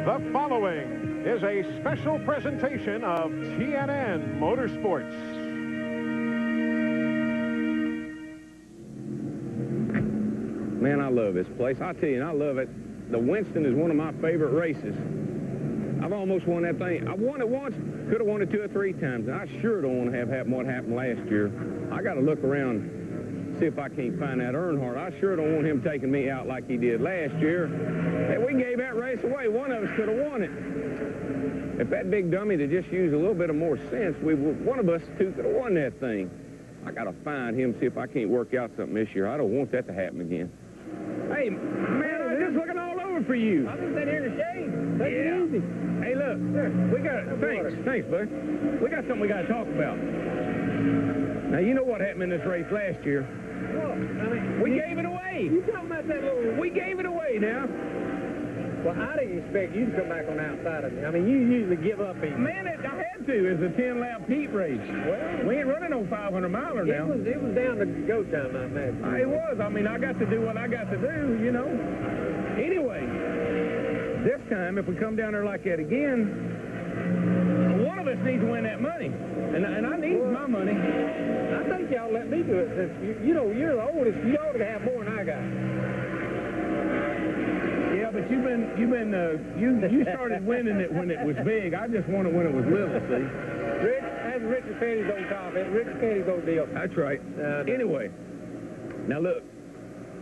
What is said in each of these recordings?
The following is a special presentation of TNN Motorsports. Man, I love this place. I tell you, I love it. The Winston is one of my favorite races. I've almost won that thing. I won it once, could have won it 2 or 3 times. And I sure don't want to have happen what happened last year. I got to look around, see if I can't find that Earnhardt. I sure don't want him taking me out like he did last year. Hey, we gave that race away. One of us could have won it. If that big dummy had just used a little bit of more sense, one of us two could have won that thing. I got to find him, see if I can't work out something this year. I don't want that to happen again. Hey, man, I'm just looking all over for you. I'm just sitting here in the shade. Take it easy. Hey, look, we got, thanks, bud. We got something we got to talk about. Now, you know what happened in this race last year. What? I mean, we gave it away. You talking about that little... We gave it away now. Well, I didn't expect you to come back on the outside of me. I mean, you usually give up easy. Man, I had to. It's a 10-lap heat race. Well, we ain't running no 500-miler now. It was down to go time, I imagine. It was. I mean, I got to do what I got to do, you know. Anyway, this time, if we come down there like that again, one of us needs to win that money. And I need my money. I think y'all let me do it since, you know, you're the oldest. You ought to have more than I got. Yeah, but you started winning it when it was big. I just won it when it was little, see? That's Richard Petty's old comment. Richard Petty's old deal. That's right. Anyway, now look,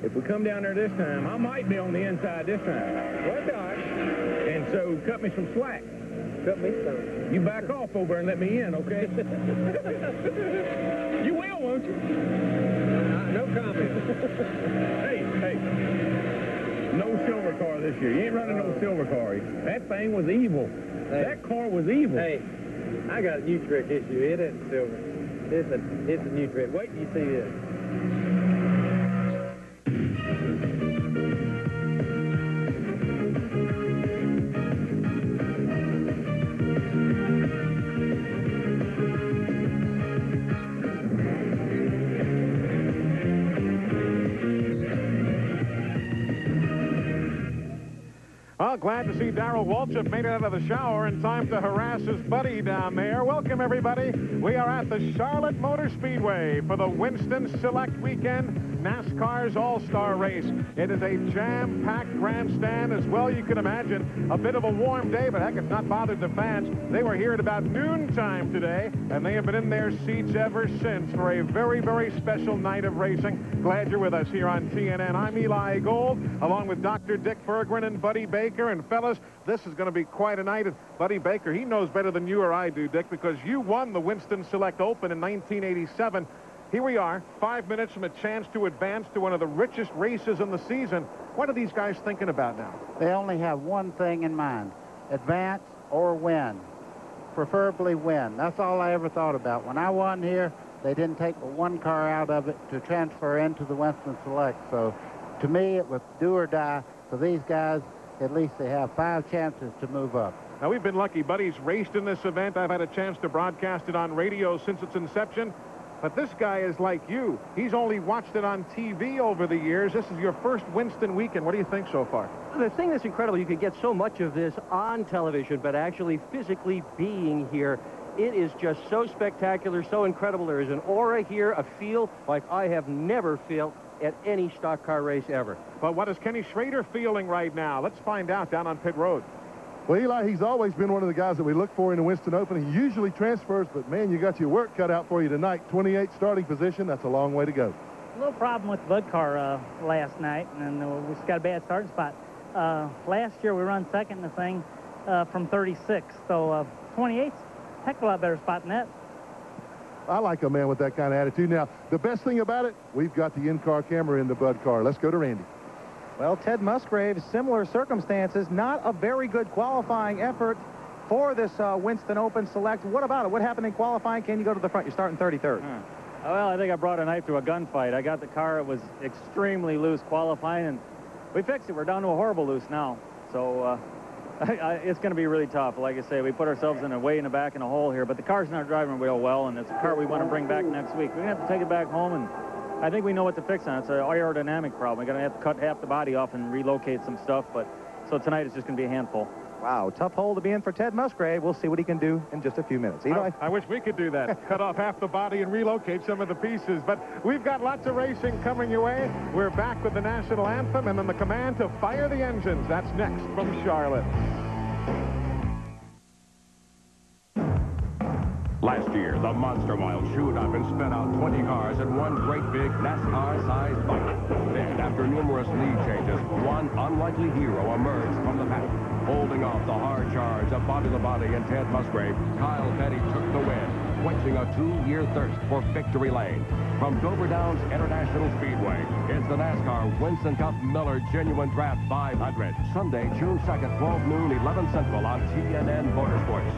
if we come down there this time, I might be on the inside this time. Well, all right. And so cut me some slack. Cut me some. You back off over and let me in, okay? You will, won't you? No comment. Hey. No silver car this year. You ain't running no silver car. That thing was evil. Hey. That car was evil. Hey, I got a new trick this year. It isn't silver. It's a new trick. Wait till you see this. Well, glad to see Darrell Waltrip made it out of the shower in time to harass his buddy down there. Welcome, everybody. We are at the Charlotte Motor Speedway for the Winston Select Weekend NASCAR's All-Star Race. It is a jam-packed grandstand, as well you can imagine. A bit of a warm day, but heck, it's not bothered the fans. They were here at about noontime today, and they have been in their seats ever since for a very, very special night of racing. Glad you're with us here on TNN. I'm Eli Gold, along with Dr. Dick Berggren and Buddy Baker. And fellas, this is going to be quite a night. And Buddy Baker, he knows better than you or I do, Dick, because you won the Winston Select Open in 1987. Here we are, 5 minutes from a chance to advance to one of the richest races in the season. What are these guys thinking about now? They only have one thing in mind: advance or win. Preferably win. That's all I ever thought about. When I won here, they didn't take but one car out of it to transfer into the Winston Select. So to me, it was do or die. For these guys, at least they have 5 chances to move up. Now, we've been lucky. Buddy's raced in this event. I've had a chance to broadcast it on radio since its inception. But this guy is like you. He's only watched it on TV over the years. This is your first Winston weekend. What do you think so far? The thing that's incredible, you could get so much of this on television, but actually physically being here, it is just so spectacular, so incredible. There is an aura here, a feel like I have never felt at any stock car race ever. But what is Kenny Schrader feeling right now? Let's find out down on pit road. Well, Eli, he's always been one of the guys that we look for in the Winston Open. He usually transfers, but, man, you got your work cut out for you tonight. 28 starting position. That's a long way to go. A little problem with the Bud car last night, and we just got a bad starting spot. Last year we run second in the thing from 36, so 28's a heck of a lot better spot than that. I like a man with that kind of attitude. Now, the best thing about it, we've got the in-car camera in the Bud car. Let's go to Randy. Well, Ted Musgrave, similar circumstances, not a very good qualifying effort for this Winston Open Select. What about it? What happened in qualifying? Can you go to the front? You're starting 33rd. Well, I think I brought a knife to a gunfight. I got the car. It was extremely loose qualifying, and we fixed it. We're down to a horrible loose now. So it's going to be really tough. Like I say, we put ourselves in a way in the back in a hole here, but the car's not driving real well, and it's a car we want to bring back next week. We're going to have to take it back home, and I think we know what to fix on it. It's an aerodynamic problem. We're going to have to cut half the body off and relocate some stuff, but so tonight it's just going to be a handful. Wow, tough hole to be in for Ted Musgrave. We'll see what he can do in just a few minutes. Eli? I wish we could do that. Cut off half the body and relocate some of the pieces. But we've got lots of racing coming your way. We're back with the national anthem and then the command to fire the engines. That's next from Charlotte. Last year, the Monster Mile chewed up and spit out 20 cars in one great big NASCAR-sized fight. Then, after numerous lead changes, one unlikely hero emerged from the pack. Holding off the hard charge of Bobby Labonte and Ted Musgrave, Kyle Petty took the win, quenching a 2-year thirst for victory lane. From Dover Downs International Speedway, it's the NASCAR Winston Cup Miller Genuine Draft 500. Sunday, June 2nd, 12 noon, 11 Central on TNN Motorsports.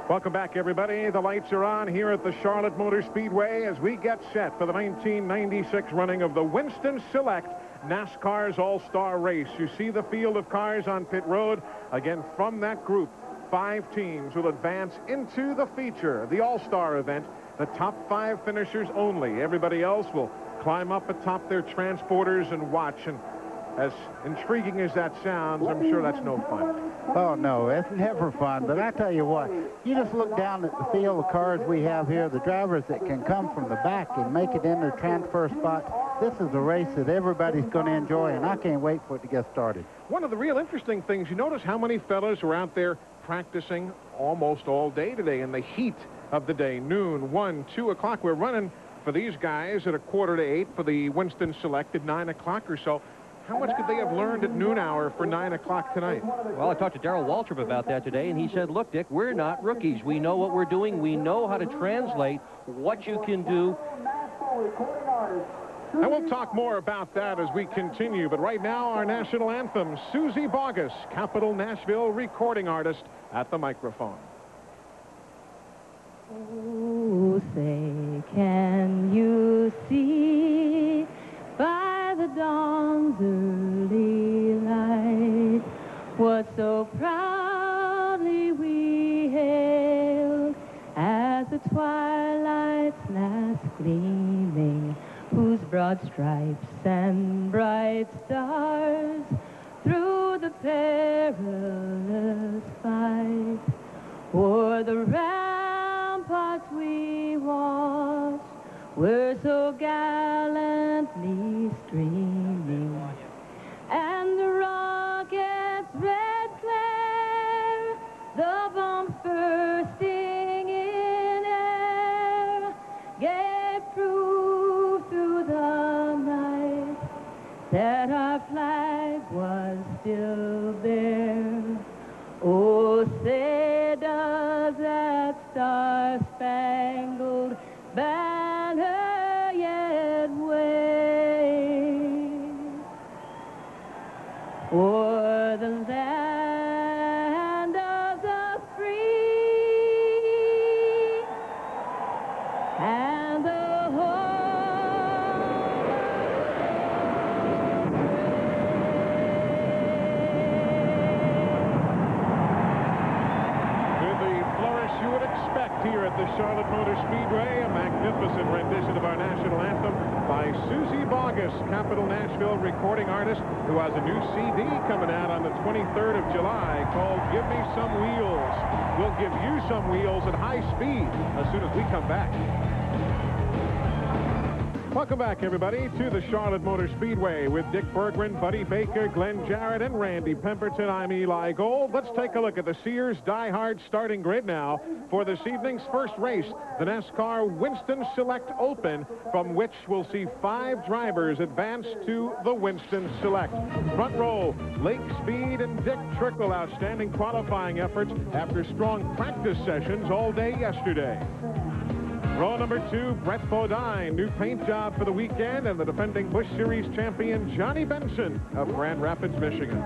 Welcome back, everybody. The lights are on here at the Charlotte Motor Speedway as we get set for the 1996 running of the Winston Select NASCAR's All-Star Race. You see the field of cars on pit road. Again, from that group, 5 teams will advance into the feature, the All-Star event. The top 5 finishers only. Everybody else will climb up atop their transporters and watch. And as intriguing as that sounds, I'm sure that's no fun. Oh, no, it's never fun. But I tell you what, you just look down at the field of cars we have here, the drivers that can come from the back and make it into the transfer spot. This is a race that everybody's going to enjoy, and I can't wait for it to get started. One of the real interesting things, you notice how many fellas are out there practicing almost all day today in the heat of the day, noon, 1, 2 o'clock. We're running for these guys at 7:45 for the Winston Select at 9 o'clock or so. How much could they have learned at noon hour for 9 o'clock tonight? Well, I talked to Darrell Waltrip about that today, and he said, look, Dick, we're not rookies. We know what we're doing. We know how to translate what you can do. And we'll talk more about that as we continue. But right now, our national anthem, Susie Bogus, Capital Nashville recording artist, at the microphone. Oh, say, can you see by the dawn's early light what so proudly we hailed as the twilight's last gleaming, whose broad stripes and bright stars through the perilous fight o'er the ramparts we watched were so gallantly streaming, and the rocket's red glare, the bombs bursting in air, gave proof through the night that our flag was still there. Oh, say does that star-spangled banner yet wave o'er the land of the free and the You would expect here at the Charlotte Motor Speedway, a magnificent rendition of our national anthem by Susie Bogus, Capital Nashville recording artist, who has a new CD coming out on the 23rd of July called Give Me Some Wheels. We'll give you some wheels at high speed as soon as we come back. Welcome back, everybody, to the Charlotte Motor Speedway with Dick Berggren, Buddy Baker, Glenn Jarrett, and Randy Pemberton. I'm Eli Gold. Let's take a look at the Sears Die Hard starting grid now for this evening's first race, the NASCAR Winston Select Open, from which we'll see 5 drivers advance to the Winston Select. Front row, Lake Speed and Dick Trickle, outstanding qualifying efforts after strong practice sessions all day yesterday. Row number 2, Brett Bodine, new paint job for the weekend, and the defending Busch Series champion Johnny Benson of Grand Rapids, Michigan.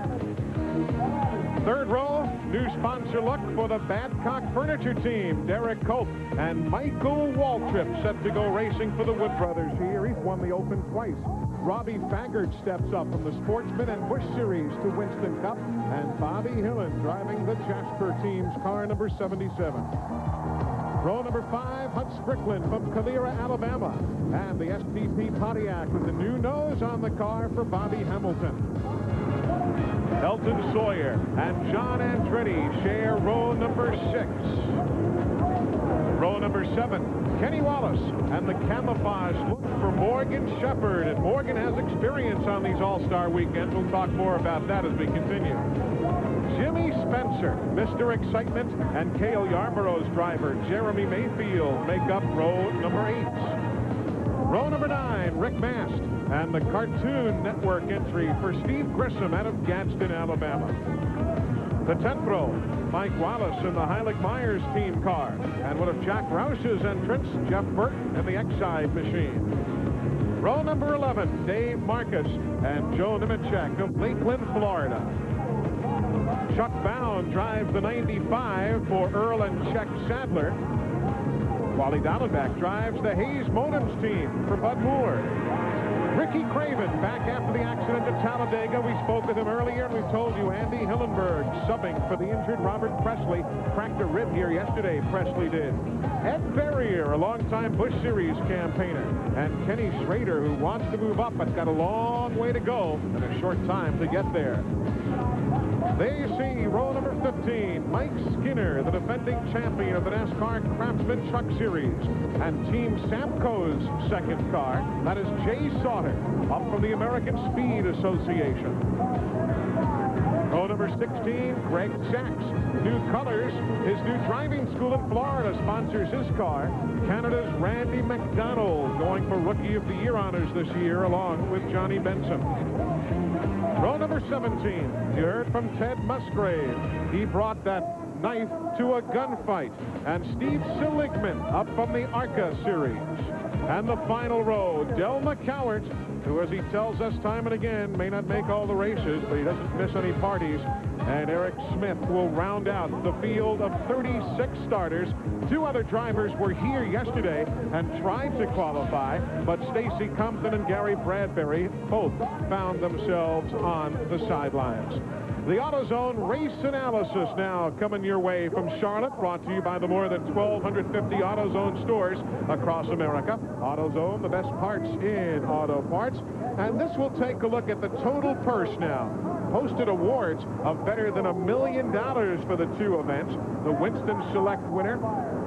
Third row, new sponsor look for the Badcock Furniture Team, Derek Cope and Michael Waltrip, set to go racing for the Wood Brothers here. He's won the Open twice. Robbie Faggart steps up from the Sportsman and Busch Series to Winston Cup, and Bobby Hillen driving the Jasper Team's car number 77. Row number 5, Hut Strickland from Calera, Alabama. And the STP Pontiac with the new nose on the car for Bobby Hamilton. Elton Sawyer and John Andretti share row number 6. Row number 7, Kenny Wallace and the Camouflage look for Morgan Shepherd. And Morgan has experience on these All-Star weekends. We'll talk more about that as we continue. Jimmy Spencer, Mr. Excitement, and Cale Yarborough's driver, Jeremy Mayfield, make up row number 8. Row number 9, Rick Mast and the Cartoon Network entry for Steve Grissom out of Gadsden, Alabama. The 10th row, Mike Wallace in the Heilig Myers team car. And one of Jack Roush's entrants, Jeff Burton in the Exide machine. Row number 11, Dave Marcus and Joe Nemechek of Lakeland, Florida. Chuck Bound drives the 95 for Earl and Czech Sadler. Wally Dallenbach drives the Hayes Modems team for Bud Moore. Ricky Craven back after the accident at Talladega. We spoke with him earlier, and we told you Andy Hillenberg subbing for the injured Robert Presley. Cracked a rib here yesterday, Presley did. Ed Ferrier, a longtime Busch Series campaigner. And Kenny Schrader, who wants to move up, but got a long way to go and a short time to get there. They see row number 15, Mike Skinner, the defending champion of the NASCAR Craftsman Truck Series, and Team Samco's second car. That is Jay Sauter, up from the American Speed Association. Row number 16, Greg Sachs. New colors. His new driving school in Florida sponsors his car. Canada's Randy McDonald going for Rookie of the Year honors this year, along with Johnny Benson. Row number 17, you heard from Ted Musgrave. He brought that knife to a gunfight. And Steve Seligman up from the ARCA series. And the final row, Del McCowart, who, as he tells us time and again, may not make all the races, but he doesn't miss any parties. And Eric Smith will round out the field of 36 starters. 2 other drivers were here yesterday and tried to qualify, but Stacy Compton and Gary Bradbury both found themselves on the sidelines. The AutoZone race analysis now coming your way from Charlotte, brought to you by the more than 1,250 AutoZone stores across America. AutoZone, the best parts in auto parts. And this will take a look at the total purse now. Posted awards of better than $1 million for the 2 events. The Winston Select winner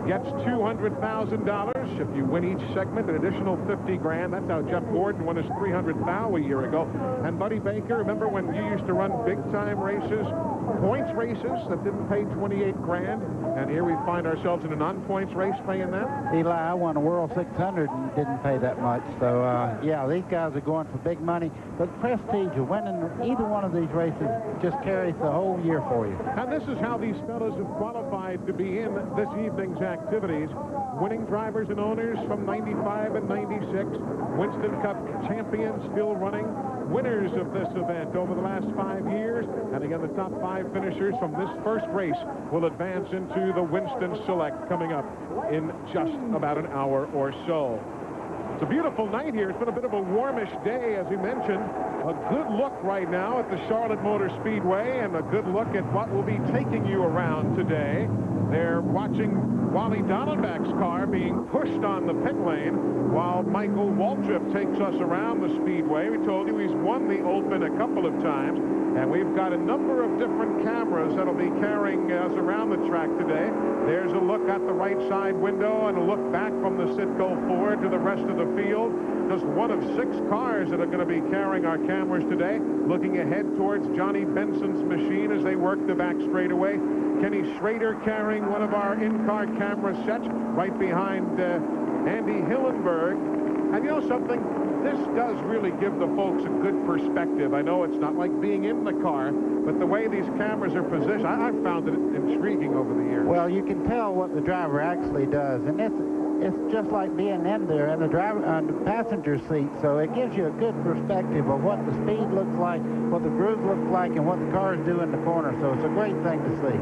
gets $200,000. If you win each segment, an additional $50 grand. That's how Jeff Gordon won his $300,000 a year ago. And Buddy Baker, remember when you used to run big-time races, points races that didn't pay 28 grand? And here we find ourselves in a non-points race paying that? Eli, I won a World 600 and didn't pay that much. So, yeah, these guys are going for big money. But prestige of winning either one of these races just carries the whole year for you. And this is how these fellows have qualified to be in this evening's activities. Winning drivers and owners from 95 and 96. Winston Cup champions still running. Winners of this event over the last 5 years. And again, the top 5 finishers from this first race will advance into the Winston Select coming up in just about an hour or so. It's a beautiful night here. It's been a bit of a warmish day, as we mentioned. A good look right now at the Charlotte Motor Speedway and a good look at what will be taking you around today. They're watching Wally Dallenbach's car being pushed on the pit lane while Michael Waltrip takes us around the Speedway. We told you he's won the Open a couple of times, and we've got a number of different cameras that'll be carrying us around the track today. There's a look at the right side window and a look back from the Citgo Ford to the rest of the field. Just one of 6 cars that are going to be carrying our cameras today. Looking ahead towards Johnny Benson's machine as they work the back straightaway. Kenny Schrader carrying one of our in-car camera sets right behind Andy Hillenberg. And you know something? This does really give the folks a good perspective. I know it's not like being in the car, but the way these cameras are positioned, I've found it intriguing over the years. Well, you can tell what the driver actually does, and it's just like being in there in the driver on the passenger seat. So it gives you a good perspective of what the speed looks like, what the groove looks like, and what the cars do in the corner. So it's a great thing to see.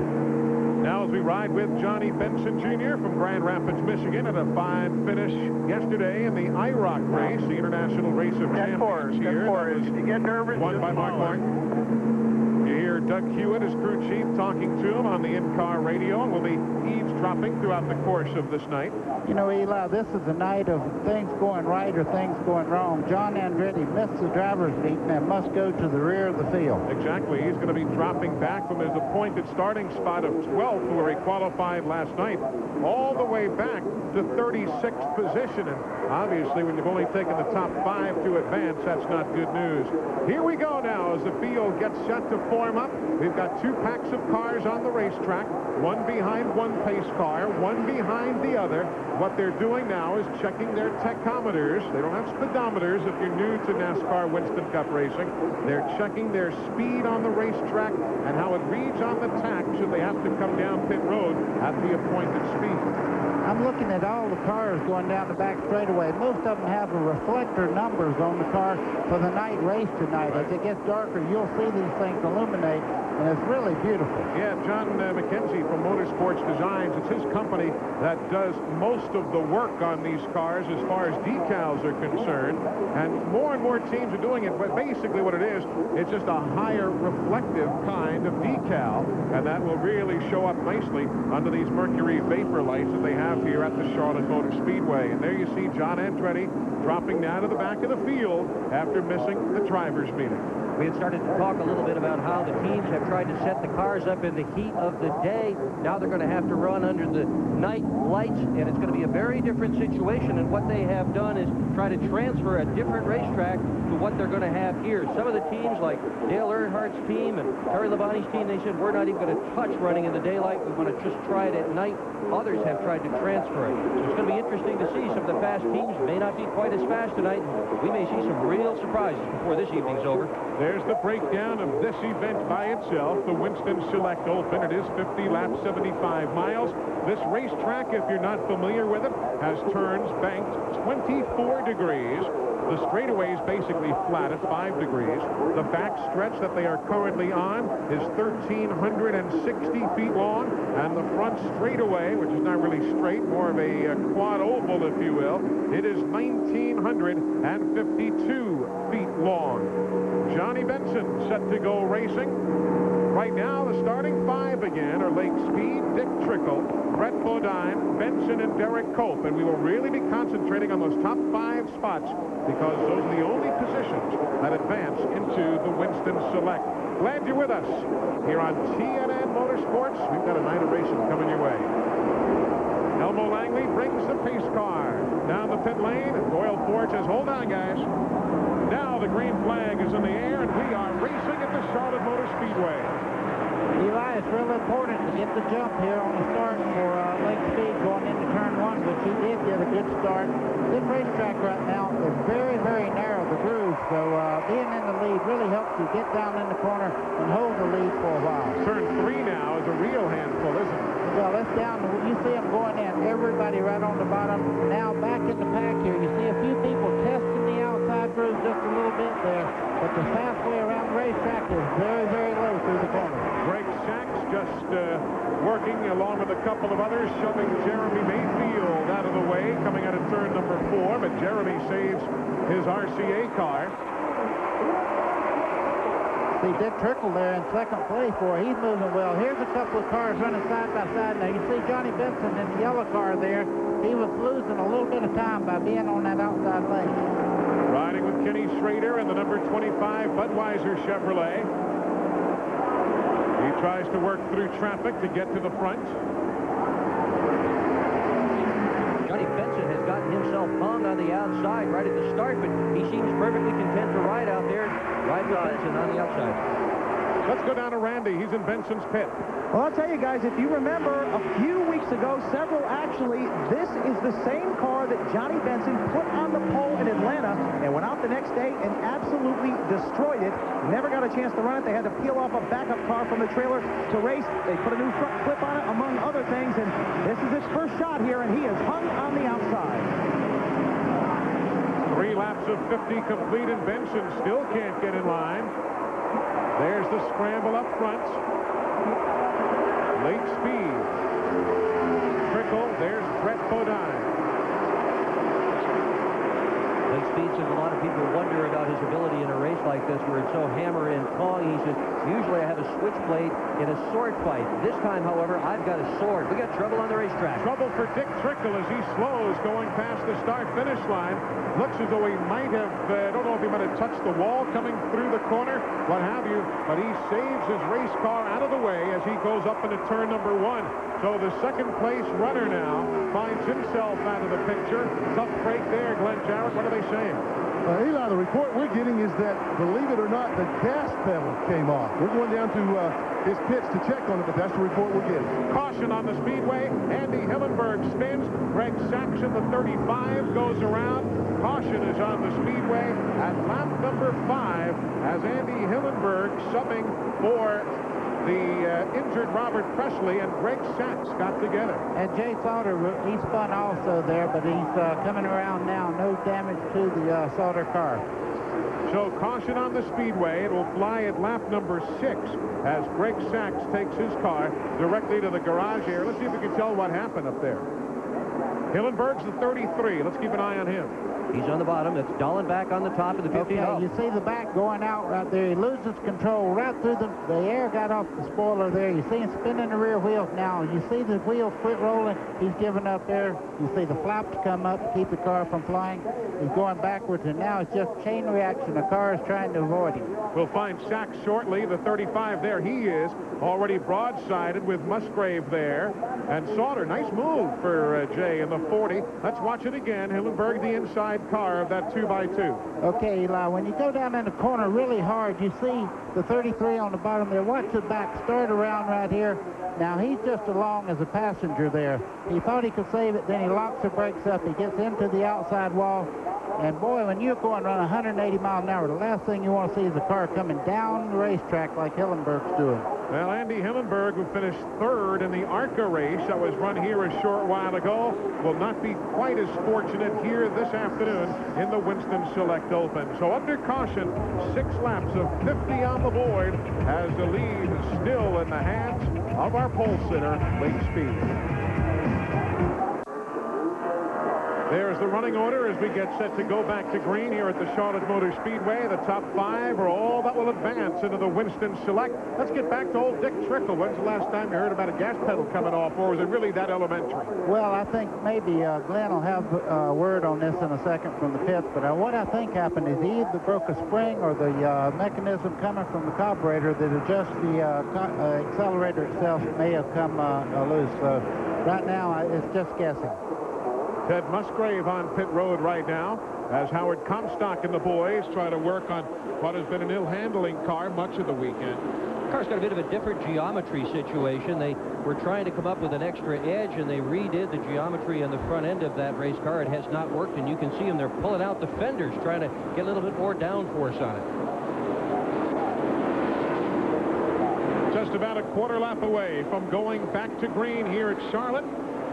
Now as we ride with Johnny Benson Jr. from Grand Rapids, Michigan, at a fine finish yesterday in the IROC race, the International Race of Champions here. Did you get nervous? Won by Mark Martin. You hear driver Doug Hewitt, his crew chief, talking to him on the in-car radio, and will be eavesdropping throughout the course of this night. You know, Eli, this is a night of things going right or things going wrong. John Andretti missed the driver's meeting and must go to the rear of the field. Exactly. He's going to be dropping back from his appointed starting spot of 12th, where he qualified last night, all the way back to 36th position. And obviously, when you've only taken the top 5 to advance, that's not good news. Here we go now as the field gets set to form up. We've got 2 packs of cars on the racetrack, one behind one pace car, one behind the other. What they're doing now is checking their tachometers. They don't have speedometers if you're new to NASCAR Winston Cup racing. They're checking their speed on the racetrack and how it reads on the tack should they have to come down pit road at the appointed speed. I'm looking at all the cars going down the back straightaway. Most of them have a reflector numbers on the car for the night race tonight. As it gets darker, you'll see these things illuminate, and it's really beautiful. Yeah, John McKenzie from Motorsports Designs, it's his company that does most of the work on these cars as far as decals are concerned. And more teams are doing it, but basically what it is, it's just a higher reflective kind of decal, and that will really show up nicely under these mercury vapor lights that they have here at the Charlotte Motor Speedway. And there you see John Andretti dropping down to the back of the field after missing the drivers' meeting. We had started to talk a little bit about how the teams have tried to set the cars up in the heat of the day. Now they're going to have to run under the night lights, and it's going to be a very different situation. And what they have done is try to transfer a different racetrack to what they're going to have here. Some of the teams, like Dale Earnhardt's team and Terry Labonte's team, they said, we're not even going to touch running in the daylight. We want to just try it at night. Others have tried to transfer it. So it's going to be interesting to see. Some of the fast teams may not be quite as fast tonight. We may see some real surprises before this evening's over. There's the breakdown of this event by itself, the Winston Select Open. It is 50 laps, 75 miles. This racetrack, if you're not familiar with it, has turns banked 24 degrees. The straightaway is basically flat at 5 degrees. The back stretch that they are currently on is 1,360 feet long, and the front straightaway, which is not really straight, more of a quad oval, if you will, it is 1,952 feet long. Johnny Benson set to go racing. Right now, the starting 5 again are Lake Speed, Dick Trickle, Brett Bodine, Benson, and Derek Cope. And we will really be concentrating on those top 5 spots because those are the only positions that advance into the Winston Select. Glad you're with us here on TNN Motorsports. We've got a night of racing coming your way. Elmo Langley brings the pace car down the pit lane, and Doyle Ford says, hold on, guys. Now the green flag is in the air, and we are racing at the Charlotte Motor Speedway. Eli, it's real important to get the jump here on the start for Lake Speed going into turn 1, which he did get a good start. This racetrack right now is very, very narrow, the groove, so being in the lead really helps you get down in the corner and hold the lead for a while. Turn 3 now is a real handful, isn't it? Well, it's down. You see them going in. Everybody right on the bottom. Now back in the pack here. You see a few people testing the outside groove just a little bit there. But the fast way around the racetrack is very, very low through the corner. Greg Sachs just working along with a couple of others, shoving Jeremy Mayfield out of the way, coming out of turn number 4. But Jeremy saves his RCA car. See Dick Trickle there in second place for he's moving well. Here's a couple of cars running side by side. Now you see Johnny Benson in the yellow car there. He was losing a little bit of time by being on that outside lane. Riding with Kenny Schrader and the number 25 Budweiser Chevrolet. He tries to work through traffic to get to the front. Johnny Benson has gotten himself hung on the outside right at the start, but he seems perfectly content to ride out there. Ride with Benson on the outside. Let's go down to Randy. He's in Benson's pit. Well, I'll tell you guys, if you remember a few weeks ago, several actually, this is the same car that Johnny Benson put on the pole in Atlanta and went out the next day and absolutely destroyed it. Never got a chance to run it. They had to peel off a backup car from the trailer to race. They put a new front clip on it, among other things, and this is his first shot here, and he is hung on the outside. 3 laps of 50 complete, and Benson still can't get in line. There's the scramble up front. Lake Speed. Trickle. There's Brett Bodine. Lake Speed says a lot of people wonder about his ability in a race like this where it's so hammer and tong. He says, usually I have a switchblade in a sword fight. This time, however, I've got a sword. We got trouble on the racetrack. Trouble for Dick Trickle as he slows going past the start-finish line. Looks as though he might have, I don't know if he might have touched the wall coming through the corner, what have you, but he saves his race car out of the way as he goes up into turn number 1. So the second-place runner now finds himself out of the picture. Tough break there, Glenn Jarrett. What are they saying? Eli, the report we're getting is that, believe it or not, the gas pedal came off. We're going down to his pits to check on it, but that's the report we're getting. Caution on the speedway. Andy Hillenberg spins. Greg Saxon, the 35, goes around. Caution is on the speedway at lap number 5 as Andy Hillenberg subbing for the injured Robert Presley, and Greg Sachs got together. And Jay Sauter, he spun also there, but he's coming around now. No damage to the Sauter car. So caution on the speedway. It will fly at lap number 6 as Greg Sachs takes his car directly to the garage area. Let's see if we can tell what happened up there. Hillenberg's the 33. Let's keep an eye on him. He's on the bottom. That's Dallenbach on the top of the 15. Okay, you see the back going out right there. He loses control right through the air got off the spoiler there. You see him spinning the rear wheels now. You see the wheels quit rolling. He's giving up there. You see the flaps come up to keep the car from flying. He's going backwards, and now it's just chain reaction. The car is trying to avoid him. We'll find Sachs shortly. The 35 there. He is already broadsided with Musgrave there. And Sauter, nice move for Jay in the 40. Let's watch it again. Hillenberg, the inside car of that 2x2. Okay, Eli, when you go down in the corner really hard, you see the 33 on the bottom there. Watch the back start around right here. Now, he's just along as a passenger there. He thought he could save it, then he locks the brakes up. He gets into the outside wall. And, boy, when you're going around 180 miles an hour, the last thing you want to see is a car coming down the racetrack like Hillenberg's doing. Well, Andy Hillenberg, who finished 3rd in the ARCA race that was run here a short while ago, will not be quite as fortunate here this afternoon in the Winston Select Open. So under caution, 6 laps of 50 on the board as the lead is still in the hands of our pole sitter, Lake Speed. There's the running order as we get set to go back to green here at the Charlotte Motor Speedway. The top 5 are all that will advance into the Winston Select. Let's get back to old Dick Trickle. When's the last time you heard about a gas pedal coming off, or is it really that elementary? Well, I think maybe Glenn will have a word on this in a second from the pits, but what I think happened is he either broke a spring or the mechanism coming from the carburetor that adjusts the accelerator itself may have come loose. So right now, it's just guessing. Ted Musgrave on pit road right now as Howard Comstock and the boys try to work on what has been an ill-handling car much of the weekend. The car's got a bit of a different geometry situation. They were trying to come up with an extra edge, and they redid the geometry on the front end of that race car. It has not worked, and you can see them. They're pulling out the fenders, trying to get a little bit more downforce on it. Just about a quarter lap away from going back to green here at Charlotte.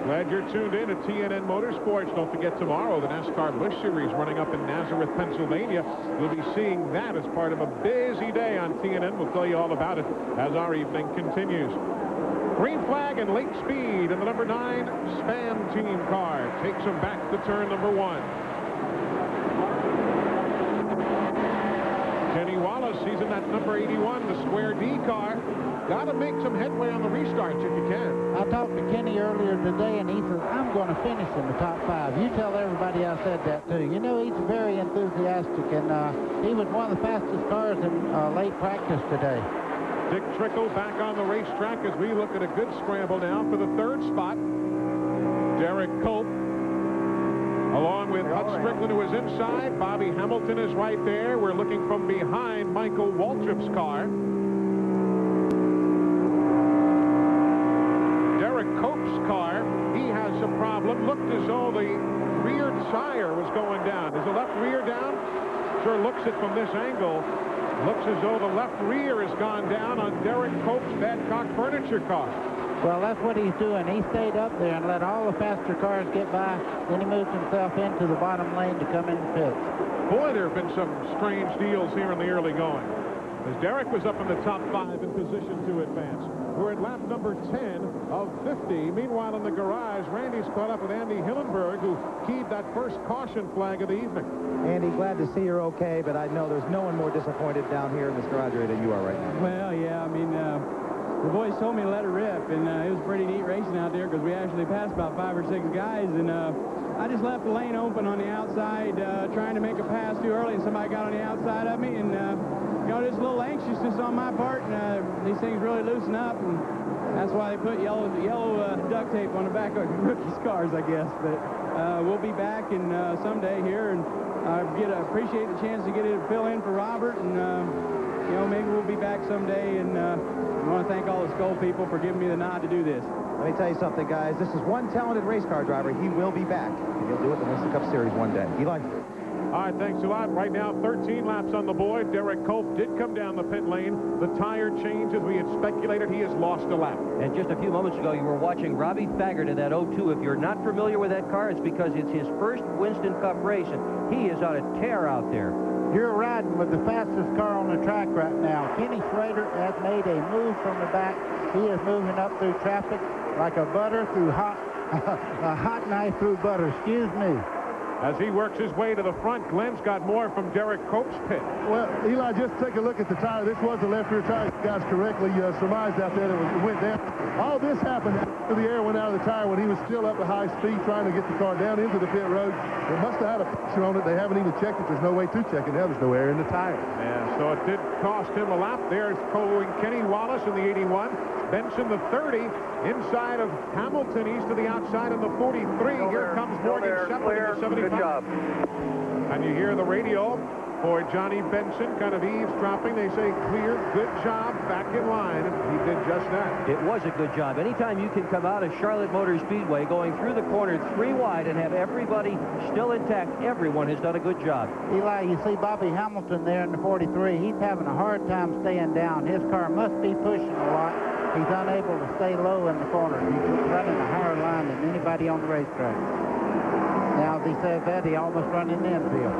Glad you're tuned in to TNN Motorsports. Don't forget tomorrow, the NASCAR Busch Series running up in Nazareth, Pennsylvania. You'll be seeing that as part of a busy day on TNN. We'll tell you all about it as our evening continues. Green flag and Lake Speed in the number 9 Spam team car takes them back to turn number 1. Kenny Wallace, he's in that number 81, the Square D car. Got to make some headway on the restarts if you can. I talked to Kenny earlier today, and he says, I'm going to finish in the top 5. You tell everybody I said that, too. You know, he's very enthusiastic, and he was one of the fastest cars in late practice today. Dick Trickle back on the racetrack as we look at a good scramble now for the 3rd spot. Derek Culp, along with Hut Strickland, who is inside. Bobby Hamilton is right there. We're looking from behind Michael Waltrip's car. Derek Cope's car, he has a problem. Looked as though the rear tire was going down. Is the left rear down? Sure looks it from this angle. Looks as though the left rear has gone down on Derek Cope's Badcock Furniture car. Well, that's what he's doing. He stayed up there and let all the faster cars get by. Then he moved himself into the bottom lane to come in the pits. Boy, there have been some strange deals here in the early going. As Derek was up in the top 5 in position to advance. We're at lap number 10 of 50. Meanwhile, in the garage, Randy's caught up with Andy Hillenberg, who keyed that first caution flag of the evening. Andy, glad to see you're okay, but I know there's no one more disappointed down here in this garage area than you are right now. Well, yeah, I mean, the boys told me to let her rip, and it was pretty neat racing out there because we actually passed about 5 or 6 guys, and I just left the lane open on the outside, trying to make a pass too early, and somebody got on the outside of me, and you know, just a little anxiousness on my part, and these things really loosen up, and that's why they put yellow duct tape on the back of rookies' cars, I guess. But we'll be back in someday here, and appreciate the chance to get to fill in for Robert, and you know, maybe we'll be back someday, and I want to thank all the Skull people for giving me the nod to do this. Let me tell you something, guys. This is one talented race car driver. He will be back, and he'll do it in the Winston Cup Series one day. Eli? All right, thanks a lot. Right now, 13 laps on the board. Derek Cope did come down the pit lane. The tire change, as we had speculated, he has lost a lap. And just a few moments ago, you were watching Robbie Faggart in that 02. If you're not familiar with that car, it's because it's his first Winston Cup race, and he is on a tear out there. You're riding with the fastest car on the track right now. Kenny Schrader has made a move from the back. He is moving up through traffic like a butter through hot, a hot knife through butter. Excuse me. As he works his way to the front, Glenn's got more from Derek Cope's pit. Well, Eli, just take a look at the tire. This was the left rear tire. You guys correctly surmised out there that it went down. All this happened after the air went out of the tire when he was still up at high speed trying to get the car down into the pit road. It must have had a picture on it. They haven't even checked it. There's no way to check it now. There's no air in the tire. Yeah, so it did cost him a lap. There's Cole and Kenny Wallace in the 81. Benson the 30 inside of Hamilton. He's to the outside in the 43. Here comes Morgan Shepherd in the 75. Good job. And you hear the radio for Johnny Benson kind of eavesdropping. They say clear, good job, back in line. And he did just that. It was a good job. Anytime you can come out of Charlotte Motor Speedway going through the corner 3 wide and have everybody still intact, everyone has done a good job. Eli, you see Bobby Hamilton there in the 43. He's having a hard time staying down. His car must be pushing a lot. He's unable to stay low in the corner. He's running a higher line than anybody on the racetrack. Now, as he says that, he almost run in the infield.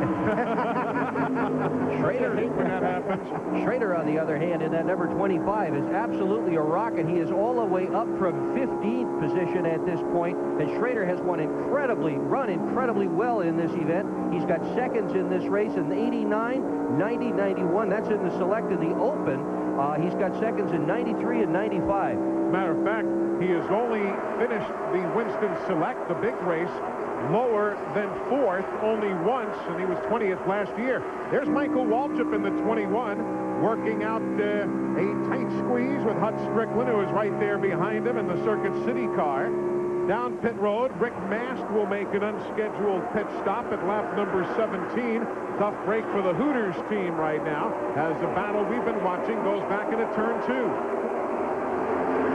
Schrader, on the other hand, in that number 25, is absolutely a rocket. He is all the way up from 15th position at this point, and Schrader has run incredibly well in this event. He's got seconds in this race in 89, 90, 91. That's in the Select and the Open. He's got seconds in 93 and 95. Matter of fact, he has only finished the Winston Select, the big race, lower than 4th only once, and he was 20th last year. There's Michael Waltrip in the 21, working out a tight squeeze with Hut Strickland, who is right there behind him in the Circuit City car. Down pit road, Rick Mast will make an unscheduled pit stop at lap number 17. Tough break for the Hooters team right now, as the battle we've been watching goes back into turn 2.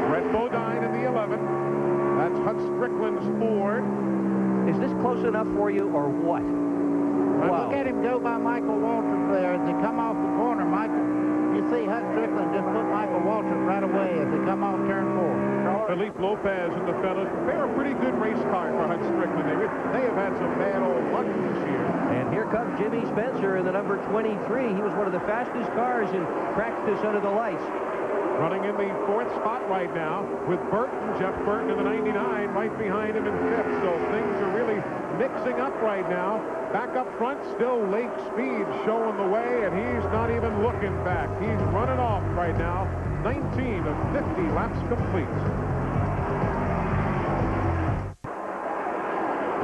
Brett Bodine in the 11. That's Hut Strickland's Ford. Is this close enough for you, or what? Wow. Look at him go by Michael Waltrip there as they come off the corner. You see Hut Strickland just put Michael Waltrip right away as they come off turn 4. Philippe Lopez and the fellas, they're a pretty good race car for Hut Strickland. They have had some bad old luck this year. And here comes Jimmy Spencer in the number 23. He was one of the fastest cars in practice under the lights. Running in the 4th spot right now with Burton, Jeff Burton in the 99, right behind him in 5th. So things are really mixing up right now. Back up front, still Lake Speed showing the way, and he's not even looking back. He's running off right now. 19 of 50 laps complete.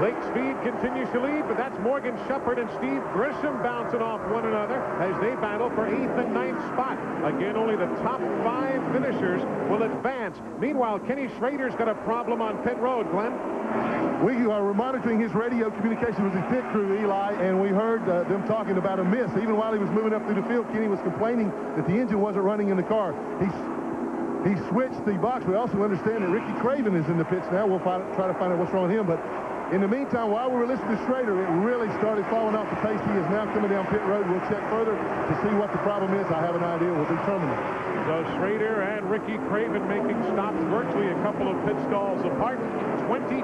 Lake Speed continues to lead, but that's Morgan Shepherd and Steve Grisham bouncing off one another as they battle for 8th and 9th spot. Again, only the top 5 finishers will advance. Meanwhile, Kenny Schrader's got a problem on pit road, Glenn. We are monitoring his radio communication with his pit crew, Eli, and we heard them talking about a miss. Even while he was moving up through the field, Kenny was complaining that the engine wasn't running in the car. He switched the box. We also understand that Ricky Craven is in the pits now. We'll try to find out what's wrong with him, but in the meantime, while we were listening to Schrader, it really started falling off the pace. He is now coming down pit road. We'll check further to see what the problem is. I have an idea. We'll determine it. So Schrader and Ricky Craven making stops virtually a couple of pit stalls apart. 22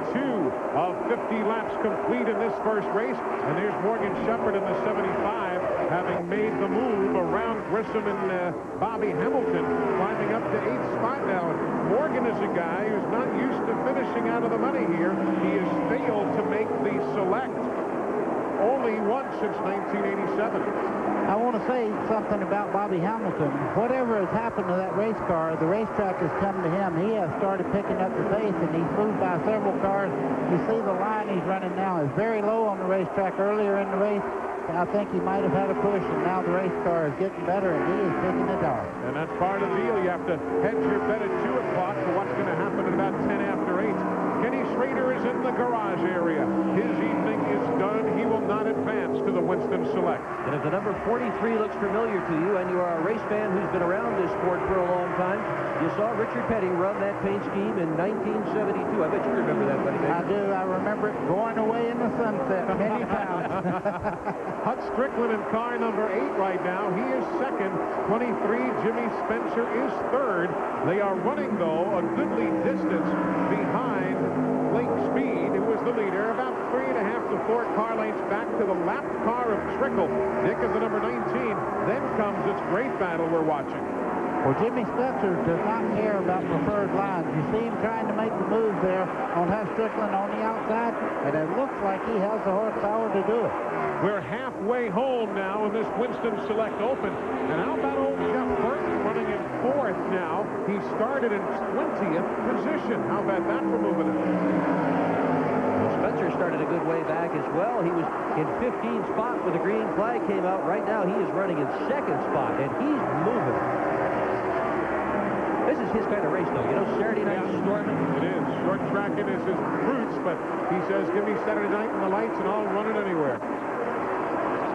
of 50 laps complete in this first race. And there's Morgan Shepherd in the 75, having made the move around Grissom and Bobby Hamilton, climbing up to 8th spot now. Morgan is a guy who's not used to finishing out of the money here. He has failed to make the Select only once since 1987. I want to say something about Bobby Hamilton. Whatever has happened to that race car, the racetrack has come to him. He has started picking up the pace, and he's moved by several cars. You see the line he's running now is very low on the racetrack earlier in the race. I think he might have had a push, and now the race car is getting better, and he is picking it off. And that's part of the deal. You have to hedge your bet at 2 o'clock for what's going to happen at about 10 after 8. Kenny Schrader is in the garage area. His evening is done. He will not advance to the Winston Select. And if the number 43 looks familiar to you, and you are a race fan who's been around this sport for a long time, you saw Richard Petty run that paint scheme in 1972. I bet you remember that, buddy. I do. I remember it going away in the sunset many times. Hut Strickland in car number 8 right now. He is second. 23, Jimmy Spencer is third. They are running, though, a goodly distance behind Lake Speed, who was the leader, about 3.5 to 4 car lengths back to the lapped car of Trickle. Dick is the number 19. Then comes this great battle we're watching. Well, Jimmy Spencer does not care about preferred lines. You see him trying to make the move there on Hut Strickland on the outside, and it looks like he has the horsepower to do it. We're halfway home now in this Winston Select Open. And how about old Jeff Burton running in 4th now? He started in 20th position. How about that for moving it? Well, Spencer started a good way back as well. He was in 15th spot when the green flag came out. Right now, he is running in 2nd spot, and he's moving. This is his kind of race, though. You know, Saturday night storming. It is. Short tracking is his roots, but he says, give me Saturday night and the lights, and I'll run it anywhere.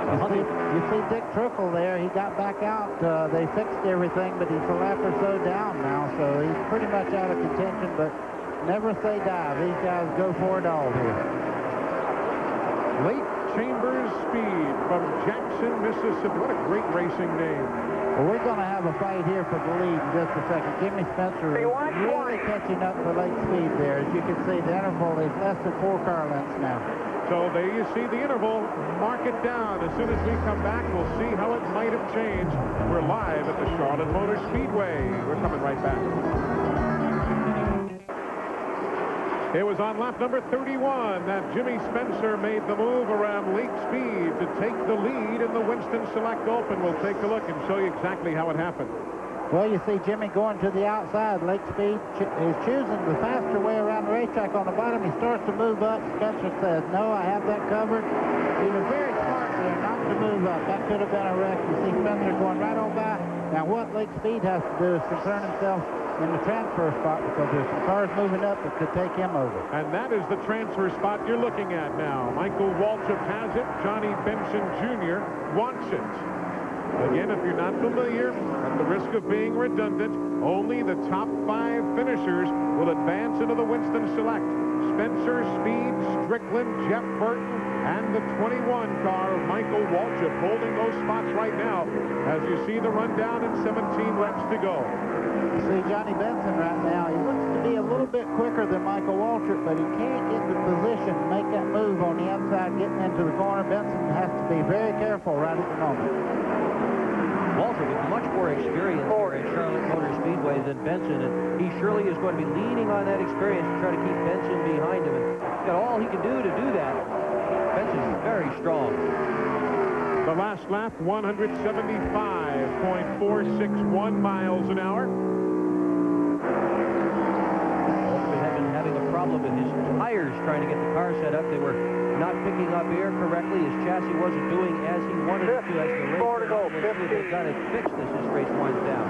You see Dick Trickle there. He got back out. They fixed everything, but he's a lap or so down now, so he's pretty much out of contention, but never say die. These guys go for it all here. Lake Chambers Speed from Jackson, Mississippi. What a great racing name. Well, we're going to have a fight here for the lead in just a second. Jimmy Spencer is really catching up for Lake Speed there. As you can see, the interval is less than 4 car lengths now. So there you see the interval. Mark it down. As soon as we come back, we'll see how it might have changed. We're live at the Charlotte Motor Speedway. We're coming right back. It was on lap number 31 that Jimmy Spencer made the move around Lake Speed to take the lead in the Winston Select Open. We'll take a look and show you exactly how it happened. Well, you see Jimmy going to the outside. Lake Speed is choosing the faster way around the racetrack on the bottom. He starts to move up. Spencer says, no, I have that covered. He was very smart there not to move up. That could have been a wreck. You see Spencer going right on by. Now, what Lake Speed has to do is concern himself in the transfer spot, because there's some cars moving up that could take him over. And that is the transfer spot you're looking at now. Michael Waltrip has it. Johnny Benson Jr. wants it. Again, if you're not familiar, at the risk of being redundant, only the top 5 finishers will advance into the Winston Select. Spencer, Speed, Strickland, Jeff Burton, and the 21 car of Michael Waltrip holding those spots right now as you see the rundown and 17 laps to go. You see Johnny Benson right now. He looks to be a little bit quicker than Michael Waltrip, but he can't get the position to make that move on the outside getting into the corner. Benson has to be very careful right at the moment. Waltrip with much more experience here at Charlotte Motor Speedway than Benson, and he surely is going to be leaning on that experience to try to keep Benson behind him. And he's got all he can do to do that. Benson's very strong. The last lap, 175.461 miles an hour. Waltrip had been having a problem with his tires trying to get the car set up. They were not picking up air correctly. His chassis wasn't doing as he wanted it to as the race went on. They've got it fixed as this race winds down.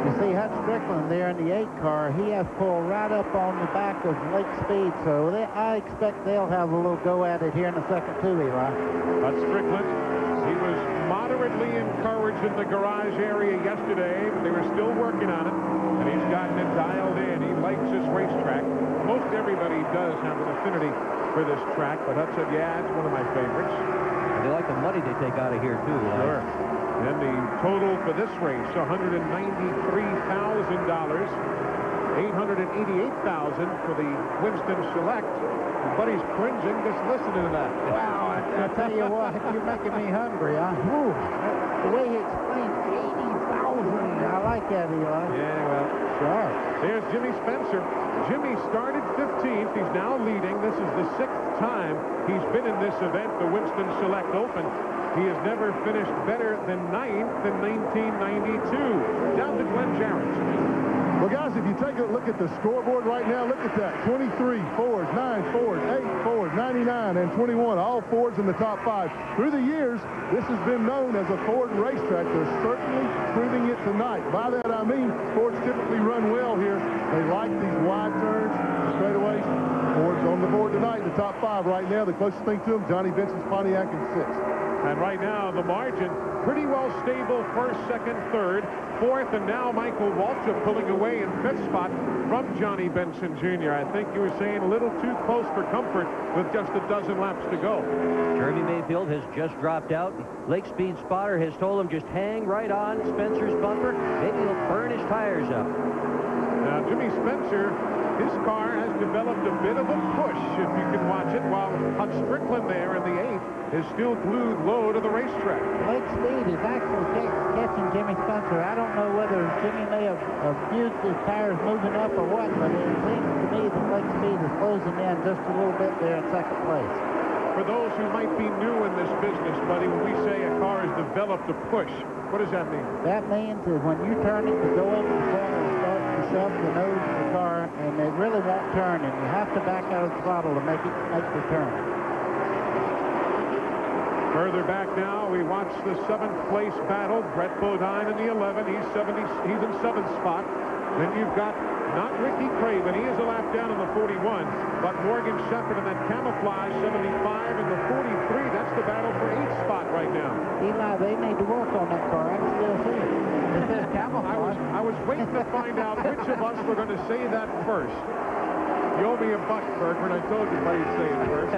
You see Hut Strickland there in the 8 car. He has pulled right up on the back of Lake Speed, so I expect they'll have a little go at it here in the second too, Eli. Hut Strickland, he was moderately encouraged in the garage area yesterday, but they were still working on it, and he's gotten it dialed in. He likes this racetrack. Most everybody does have an affinity for this track, but Hut said, yeah, it's one of my favorites. And they like the money they take out of here, too. Sure. And the total for this race, $193,000, $888,000 for the Winston Select. Buddy's cringing just listening to that. Wow, I tell you what, you're making me hungry, huh? Whew. The way he explained 80,000, I like that, Eli. Yeah, well, sure. There's Jimmy Spencer. Jimmy started 15th. He's now leading. This is the 6th time he's been in this event, the Winston Select Open. He has never finished better than 9th in 1992. Down to Glenn Jarrett. Well, guys, if you take a look at the scoreboard right now, look at that. 23 Fords, 9 Fords, 8 Fords, 99, and 21. All Fords in the top 5. Through the years, this has been known as a Ford racetrack. They're certainly proving it tonight. By that, I mean Fords typically run well here. They like these wide turns, straightaways. Ford's on the board tonight, the top 5 right now. The closest thing to them, Johnny Benson's Pontiac in 6th. And right now, the margin pretty well stable. 1st, 2nd, 3rd, 4th, and now Michael Waltrip pulling away in 5th spot from Johnny Benson Jr. I think you were saying a little too close for comfort with just a dozen laps to go. Jeremy Mayfield has just dropped out. Lake Speed Spotter has told him just hang right on Spencer's bumper. Maybe he'll burn his tires up. Now, Jimmy Spencer, his car has developed a bit of a push, if you can watch it, while Huck Strickland there in the 8th is still glued low to the racetrack. Lake Speed is actually catching Jimmy Spencer. I don't know whether Jimmy may have abused his tires moving up or what, but it seems to me that Lake Speed is closing in just a little bit there in 2nd place. For those who might be new in this business, buddy, when we say a car has developed a push, what does that mean? That means that when you turn it to go into the corner and start to shove the nose of the car, and it really won't turn, and you have to back out of the throttle to make the turn. Further back now, we watch the 7th place battle. Brett Bodine in the 11. He's in 7th spot. Then you've got not Ricky Craven. He is a lap down in the 41. But Morgan Shepherd in that camouflage 75 in the 43. That's the battle for 8th spot right now. Eli, they need to work on that car. I can still see it. It says camouflage. I was waiting to find out which of us were going to say that first. You owe me a buck, Bergman. I told you buddy'd say it first.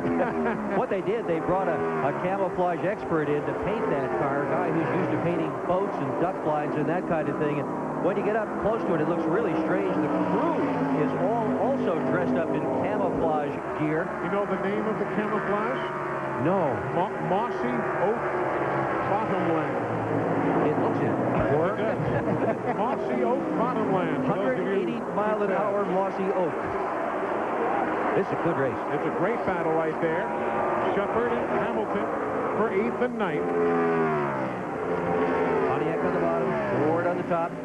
What they did, they brought a camouflage expert in to paint that car, a guy who's used to painting boats and duck blinds and that kind of thing. And when you get up close to it, it looks really strange. The crew is also dressed up in camouflage gear. You know the name of the camouflage? No. Mossy Oak Bottomland. It looks it. Mossy Oak Bottomland. 180-mile-an-hour Mossy Oak. This is a good race. It's a great battle right there. Shepherd and Hamilton for 8th and 9th. Pontiac on the bottom, Ford on the top.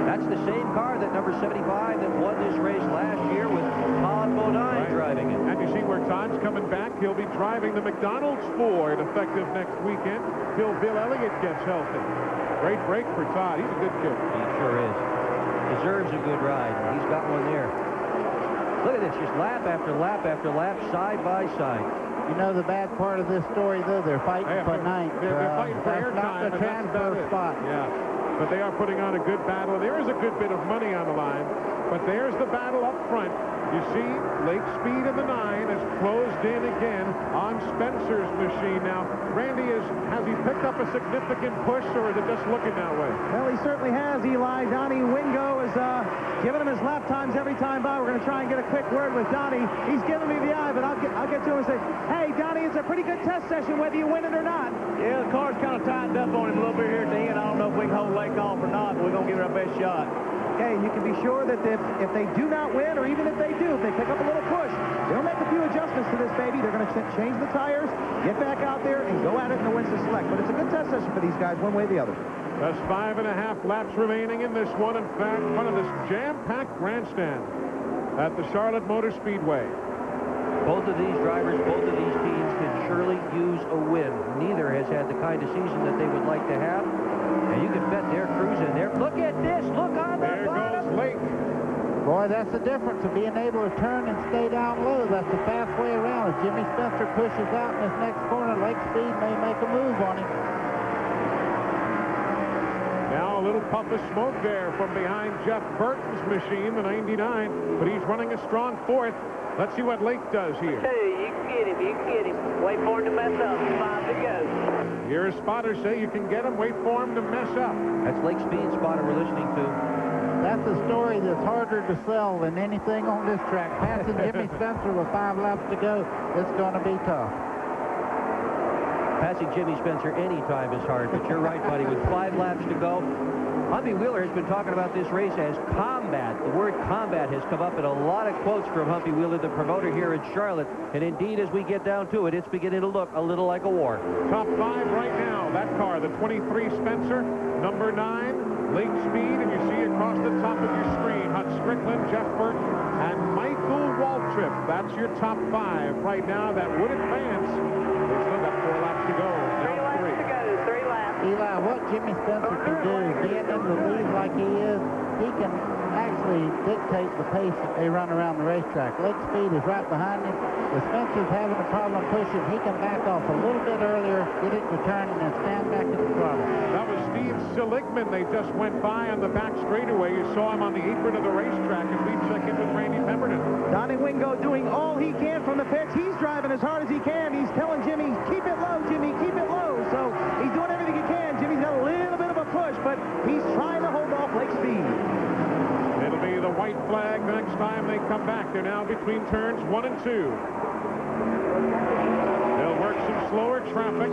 That's the same car that number 75 that won this race last year with Todd Bodine driving it. And you see where Todd's coming back. He'll be driving the McDonald's Ford effective next weekend till Bill Elliott gets healthy. Great break for Todd. He's a good kid. He sure is. Deserves a good ride. He's got one there. Look at this, just lap after lap after lap, side by side. You know the bad part of this story, though, they're fighting for 9th. They're fighting for airtime. Not the transfer spot. Yeah, but they are putting on a good battle. There is a good bit of money on the line, but there's the battle up front. You see, Lake Speed in the 9 is closed in again on Spencer's machine. Now, Randy, has he picked up a significant push, or is it just looking that way? Well, he certainly has, Eli. Donnie Wingo is giving him his lap times every time by. We're going to try and get a quick word with Donnie. He's giving me the eye, but I'll get to him and say, hey, Donnie, it's a pretty good test session, whether you win it or not. Yeah, the car's kind of tightened up on him a little bit here at the end. I don't know if we can hold Lake off or not, but we're going to give it our best shot. Okay, and you can be sure that if they do not win, or even if they do, if they pick up a little push, they'll make a few adjustments to this baby. They're going to change the tires, get back out there, and go at it in the Winston Select. But it's a good test session for these guys, one way or the other. There's 5.5 laps remaining in this one. In fact, in front of this jam-packed grandstand at the Charlotte Motor Speedway. Both of these drivers, both of these teams can surely use a win. Neither has had the kind of season that they would like to have. And you can bet they're cruising there. Look at this. Look on the bottom. There goes Lake. Boy, that's the difference of being able to turn and stay down low. That's the fast way around. As Jimmy Spencer pushes out in this next corner, Lake Speed may make a move on him. Now a little puff of smoke there from behind Jeff Burton's machine, the 99, but he's running a strong 4th. Let's see what Lake does here. Hey, you can get him. You can get him. Wait for him to mess up. 5 to go. Here spotters say you can get him. Wait for him to mess up. That's Lake Speed Spotter we're listening to. That's a story that's harder to sell than anything on this track. Passing Jimmy Spencer with 5 laps to go, it's going to be tough. Passing Jimmy Spencer any time is hard, but you're right, buddy. With 5 laps to go, Humpy Wheeler has been talking about this race as combat. The word combat has come up in a lot of quotes from Humpy Wheeler, the promoter here in Charlotte. And indeed, as we get down to it, it's beginning to look a little like a war. Top 5 right now. That car, the 23 Spencer, number 9, Lake Speed, and you see across the top of your screen, Hut Strickland, Jeff Burton, and Michael Waltrip. That's your top 5 right now that would advance. They've still got 4 laps to go. Three laps to go. 3 laps. Eli, what Jimmy Spencer can do, being in the lead like he is, he can actually dictate the pace that they run around the racetrack. Lake Speed is right behind him. If Spencer's having a problem pushing, he can back off a little bit earlier, get it to turn, and then stand back in the throttle. That was Steve Seligman. They just went by on the back straightaway. You saw him on the apron of the racetrack as we check in with Randy Pemberton. Donnie Wingo doing all he can from the pits. He's driving as hard as he can. He's telling Jimmy, keep it low, Jimmy, keep it low. So he's doing everything he can. Jimmy's got a little bit of a push, but he's trying to hold off Lake Speed. It'll be the white flag the next time they come back. They're now between turns 1 and 2. They'll work some slower traffic.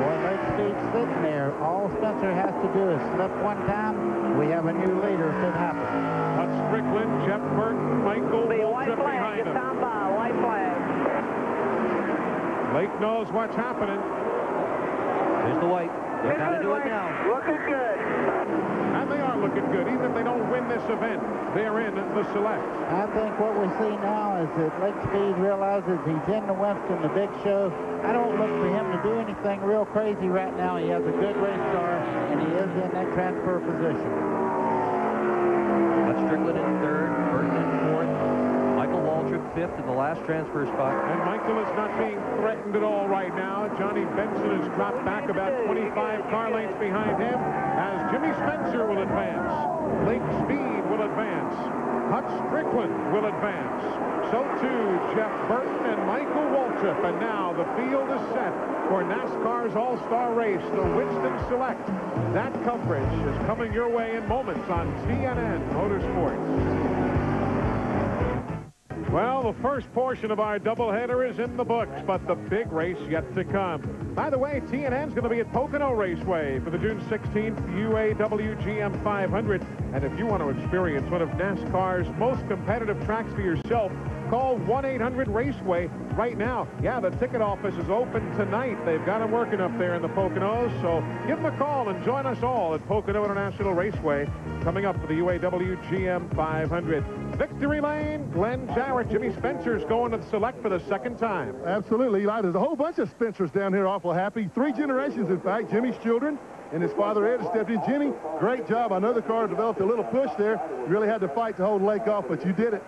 Boy, Lake Speed sitting there. All Spencer has to do is slip one time. We have a new leader if it happens. Hut Strickland, Jeff Burton, Michael Waltrip behind him. White flag. Lake knows what's happening. There's the white. They've got to do it now. Looking good. And they are looking good. Even if they don't win this event, they're in the select. I think what we see now is that Lake Speed realizes he's in the Winston, the big show. I don't look for him to do anything real crazy right now. He has a good race car, and he is in that transfer position. That's Strickland in 3rd, Burton in 4th, Michael Waltrip 5th in the last transfer spot. And Michael is not being threatened at all right now. Johnny Benson has dropped back about 25 car lengths behind him as Jimmy Spencer will advance. Lake Speed will advance. Hut Strickland will advance. So too Jeff Burton and Michael Waltrip. And now the field is set for NASCAR's All-Star Race, the Winston Select. That coverage is coming your way in moments on TNN Motorsports. Well, the first portion of our doubleheader is in the books, but the big race yet to come. By the way, TNN's going to be at Pocono Raceway for the June 16th UAW GM 500. And if you want to experience one of NASCAR's most competitive tracks for yourself, call 1-800-RACEWAY right now. Yeah, the ticket office is open tonight. They've got them working up there in the Poconos, so give them a call and join us all at Pocono International Raceway coming up for the UAW GM 500. Victory Lane, Glenn Jarrett, Jimmy Spencer's going to the select for the second time. Absolutely, Eli. There's a whole bunch of Spencers down here awful happy. 3 generations, in fact. Jimmy's children and his father Ed stepped in. Jimmy, great job. I know the car developed a little push there. You really had to fight to hold Lake off, but you did it.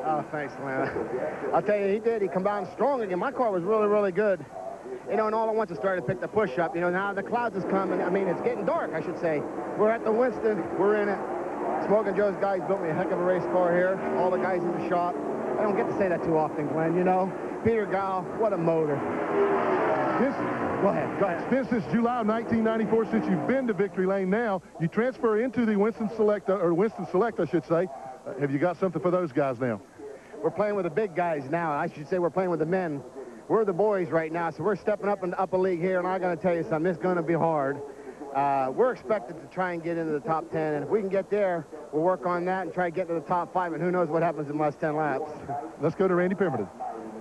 Oh, thanks, Glenn. I'll tell you, he did. He combined strong again. My car was really, really good. You know, and all at once it started to pick the push up. You know, now the clouds is coming. I mean, it's getting dark, I should say. We're at the Winston. We're in it. Smoking Joe's guys built me a heck of a race car here. All the guys in the shop. I don't get to say that too often, Glenn, you know. Peter Gall, what a motor. Go ahead. This is July of 1994. Since you've been to Victory Lane now, you transfer into the Winston Select, or Winston Select, I should say. Have you got something for those guys now? We're playing with the big guys now. I should say we're playing with the men. We're the boys right now, so we're stepping up in the upper league here, and I got to tell you something. It's going to be hard. We're expected to try and get into the top 10, and if we can get there, we'll work on that and try to get to the top 5, and who knows what happens in the last 10 laps. Let's go to Randy Pemberton.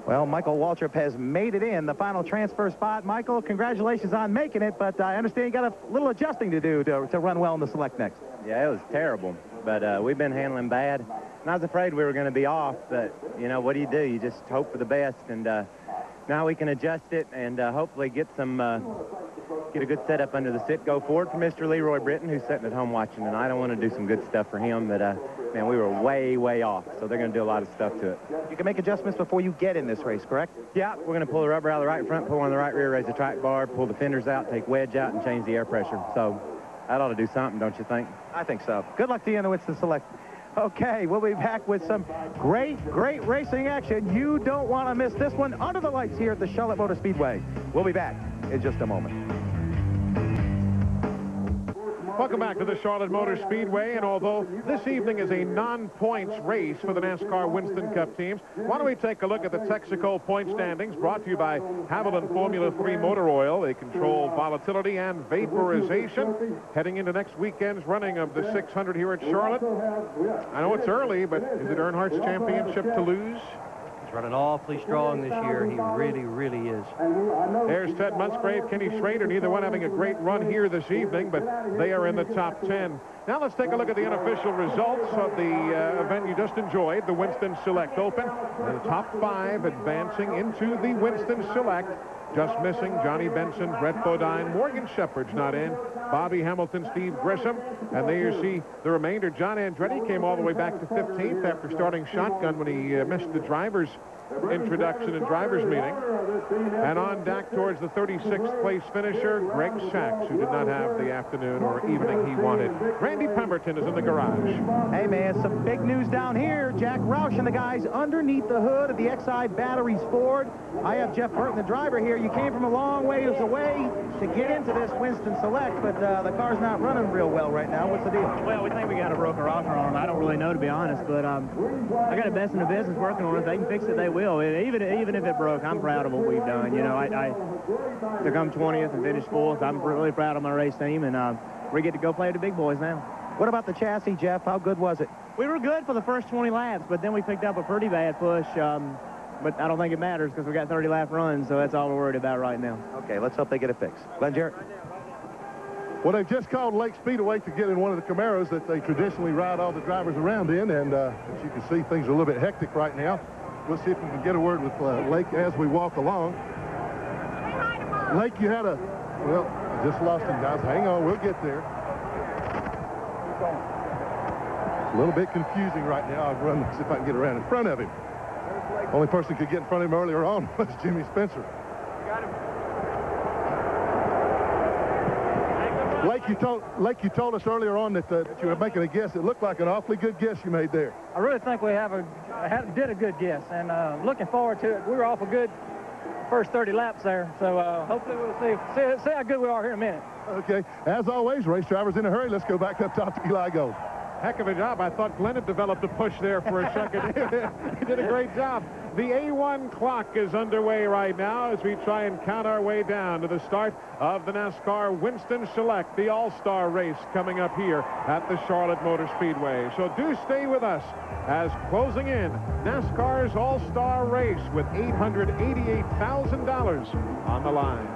Well, Michael Waltrip has made it in the final transfer spot. Michael, congratulations on making it, but I understand you got a little adjusting to do to run well in the select next. Yeah, it was terrible, but we've been handling bad, and I was afraid we were going to be off, but, you know, what do? You just hope for the best, and now we can adjust it and hopefully get a good setup under the sit go forward for Mr. Leroy Britton, who's sitting at home watching tonight. I want to do some good stuff for him, but man, we were way, way off, so they're going to do a lot of stuff to it. You can make adjustments before you get in this race, correct? Yeah, we're going to pull the rubber out of the right front, pull one on the right rear, raise the track bar, pull the fenders out, take wedge out, and change the air pressure. So that ought to do something, don't you think? I think so. Good luck to you in the Winston Select. Okay, we'll be back with some great racing action. You don't want to miss this one under the lights here at the Charlotte Motor Speedway. We'll be back in just a moment. Welcome back to the Charlotte Motor Speedway, and although this evening is a non-points race for the NASCAR Winston Cup teams, why don't we take a look at the Texaco point standings, brought to you by Haviland Formula 3 Motor Oil. They control volatility and vaporization, heading into next weekend's running of the 600 here at Charlotte. I know it's early, but is it Earnhardt's championship to lose? Running awfully strong this year. He really, really is. There's Ted Musgrave, Kenny Schrader, neither one having a great run here this evening, but they are in the top 10. Now let's take a look at the unofficial results of the event you just enjoyed, the Winston Select Open. The top 5 advancing into the Winston Select. Just missing Johnny Benson, Brett Bodine, Morgan Shepherd's not in, Bobby Hamilton, Steve Grissom, and there you see the remainder. John Andretti came all the way back to 15th after starting shotgun when he missed the driver's introduction and driver's meeting. And on deck towards the 36th place finisher, Greg Sachs, who did not have the afternoon or evening he wanted. Randy Pemberton is in the garage. Hey, man, some big news down here. Jack Roush and the guys underneath the hood of the XI Batteries Ford. I have Jeff Burton, the driver here. You came from a long ways away to get into this Winston Select, but the car's not running real well right now. What's the deal? Well, we think we got a broken rocker on them. I don't really know, to be honest, but I got the best in the business working on it. If they can fix it, they will. Even if it broke, I'm proud of what we've done. You know, I to come 20th and finish 4th. I'm really proud of my race team, and we get to go play with the big boys now. What about the chassis, Jeff? How good was it? We were good for the first 20 laps, but then we picked up a pretty bad push. But I don't think it matters because we got 30-lap runs, so that's all we're worried about right now. Okay, let's hope they get it fixed. Glenn Jarrett. Well, they've just called Lake Speedway to get in one of the Camaros that they traditionally ride all the drivers around in, and as you can see, things are a little bit hectic right now. We'll see if we can get a word with Lake as we walk along. Lake, you had a... Well, I just lost him, guys. Hang on, we'll get there. It's a little bit confusing right now. I'll run, see if I can get around in front of him. Only person who could get in front of him earlier on was Jimmy Spencer. Lake, you told us earlier on that you were making a guess. It looked like an awfully good guess you made there. I really think we did a good guess, and looking forward to it. We were awful good first 30 laps there, so hopefully we'll see how good we are here in a minute. Okay. As always, race drivers in a hurry. Let's go back up top to Eli Gold. Heck of a job. I thought Glenn had developed a push there for a second. He did a great job. The A1 clock is underway right now as we try and count our way down to the start of the NASCAR Winston Select, the All-Star race coming up here at the Charlotte Motor Speedway. So do stay with us as closing in NASCAR's All-Star race with $888,000 on the line.